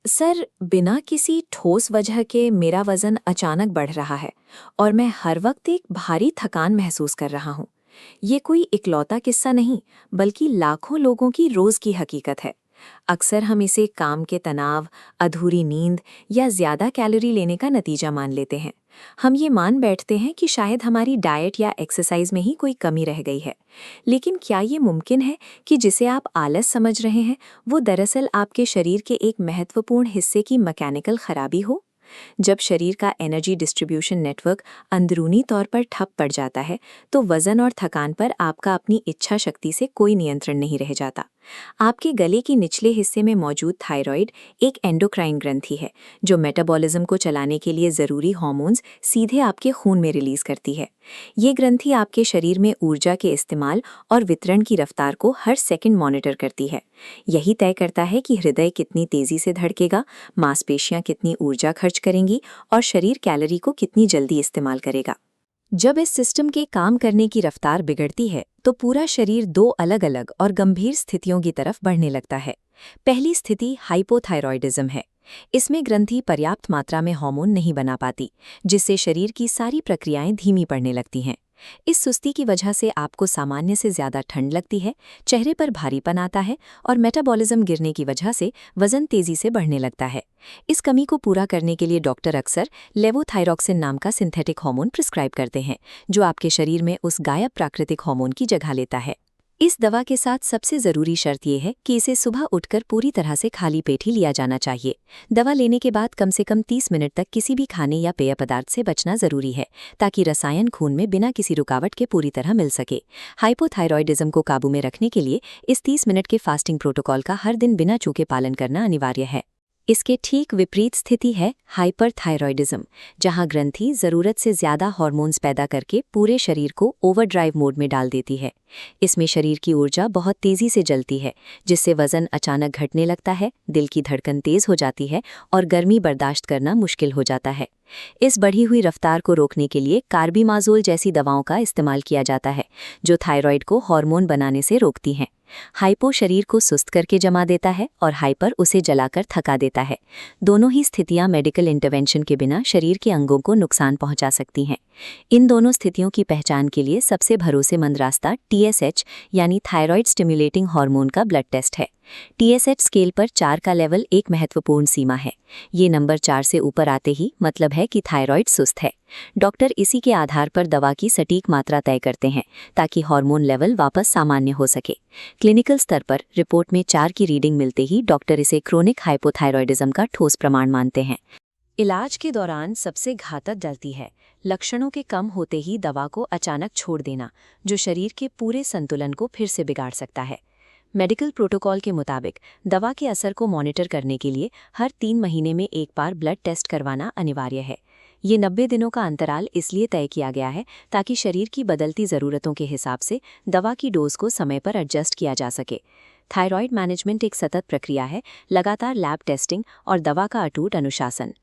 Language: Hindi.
सर, बिना किसी ठोस वजह के मेरा वजन अचानक बढ़ रहा है और मैं हर वक्त एक भारी थकान महसूस कर रहा हूँ। ये कोई इकलौता किस्सा नहीं, बल्कि लाखों लोगों की रोज की हकीकत है। अक्सर हम इसे काम के तनाव, अधूरी नींद या ज्यादा कैलोरी लेने का नतीजा मान लेते हैं। हम ये मान बैठते हैं कि शायद हमारी डाइट या एक्सरसाइज में ही कोई कमी रह गई है। लेकिन क्या ये मुमकिन है कि जिसे आप आलस समझ रहे हैं, वो दरअसल आपके शरीर के एक महत्वपूर्ण हिस्से की मैकेनिकल खराबी हो? जब शरीर का एनर्जी डिस्ट्रीब्यूशन नेटवर्क अंदरूनी तौर पर ठप पड़ जाता है, तो वजन और थकान पर आपका अपनी इच्छा शक्ति से कोई नियंत्रण नहीं रह जाता। आपके गले के निचले हिस्से में मौजूद थायराइड एक एंडोक्राइन ग्रंथि है, जो मेटाबॉलिज्म को चलाने के लिए ज़रूरी हार्मोन्स सीधे आपके खून में रिलीज करती है। ये ग्रंथि आपके शरीर में ऊर्जा के इस्तेमाल और वितरण की रफ्तार को हर सेकंड मॉनिटर करती है। यही तय करता है कि हृदय कितनी तेजी से धड़केगा, मांसपेशियां कितनी ऊर्जा खर्च करेंगी और शरीर कैलोरी को कितनी जल्दी इस्तेमाल करेगा। जब इस सिस्टम के काम करने की रफ्तार बिगड़ती है, तो पूरा शरीर दो अलग-अलग और गंभीर स्थितियों की तरफ बढ़ने लगता है। पहली स्थिति हाइपोथायरॉयडिज्म है। इसमें ग्रंथि पर्याप्त मात्रा में हार्मोन नहीं बना पाती, जिससे शरीर की सारी प्रक्रियाएं धीमी पड़ने लगती हैं। इस सुस्ती की वजह से आपको सामान्य से ज्यादा ठंड लगती है, चेहरे पर भारीपन आता है और मेटाबॉलिज्म गिरने की वजह से वजन तेजी से बढ़ने लगता है। इस कमी को पूरा करने के लिए डॉक्टर अक्सर लेवोथायरॉक्सिन नाम का सिंथेटिक हार्मोन प्रिस्क्राइब करते हैं, जो आपके शरीर में उस गायब प्राकृतिक हार्मोन की जगह लेता है। इस दवा के साथ सबसे जरूरी शर्त यह है कि इसे सुबह उठकर पूरी तरह से खाली पेट ही लिया जाना चाहिए। दवा लेने के बाद कम से कम 30 मिनट तक किसी भी खाने या पेय पदार्थ से बचना जरूरी है, ताकि रसायन खून में बिना किसी रुकावट के पूरी तरह मिल सके। हाइपोथायरॉयडिज्म को काबू में रखने के लिए इस 30 मिनट के फास्टिंग प्रोटोकॉल का हर दिन बिना चूके पालन करना अनिवार्य है। इसके ठीक विपरीत स्थिति है हाइपरथायरॉयडिज्म, जहां ग्रंथि जरूरत से ज्यादा हार्मोन्स पैदा करके पूरे शरीर को ओवरड्राइव मोड में डाल देती है। इसमें शरीर की ऊर्जा बहुत तेजी से जलती है, जिससे वजन अचानक घटने लगता है, दिल की धड़कन तेज हो जाती है और गर्मी बर्दाश्त करना मुश्किल हो जाता है। इस बढ़ी हुई रफ्तार को रोकने के लिए कार्बिमाजोल जैसी दवाओं का इस्तेमाल किया जाता है, जो थायराइड को हार्मोन बनाने से रोकती हैं। हाइपो शरीर को सुस्त करके जमा देता है और हाइपर उसे जलाकर थका देता है। दोनों ही स्थितियां मेडिकल इंटरवेंशन के बिना शरीर के अंगों को नुकसान पहुंचा सकती हैं। इन दोनों स्थितियों की पहचान के लिए सबसे भरोसेमंद रास्ता TSH यानी थायराइड स्टिमुलेटिंग हार्मोन का ब्लड टेस्ट है। TSH स्केल पर 4 का लेवल एक महत्वपूर्ण सीमा है। ये नंबर 4 से ऊपर आते ही मतलब है कि थायराइड सुस्त है। डॉक्टर इसी के आधार पर दवा की सटीक मात्रा तय करते हैं, ताकि हार्मोन लेवल वापस सामान्य हो सके। क्लिनिकल स्तर पर रिपोर्ट में 4 की रीडिंग मिलते ही डॉक्टर इसे क्रोनिक हाइपोथायरॉयडिज्म का ठोस प्रमाण मानते हैं। इलाज के दौरान सबसे घातक गलती है लक्षणों के कम होते ही दवा को अचानक छोड़ देना, जो शरीर के पूरे संतुलन को फिर से बिगाड़ सकता है। मेडिकल प्रोटोकॉल के मुताबिक दवा के असर को मॉनिटर करने के लिए हर 3 महीने में एक बार ब्लड टेस्ट करवाना अनिवार्य है। ये 90 दिनों का अंतराल इसलिए तय किया गया है ताकि शरीर की बदलती ज़रूरतों के हिसाब से दवा की डोज को समय पर एडजस्ट किया जा सके। थायराइड मैनेजमेंट एक सतत प्रक्रिया है, लगातार लैब टेस्टिंग और दवा का अटूट अनुशासन।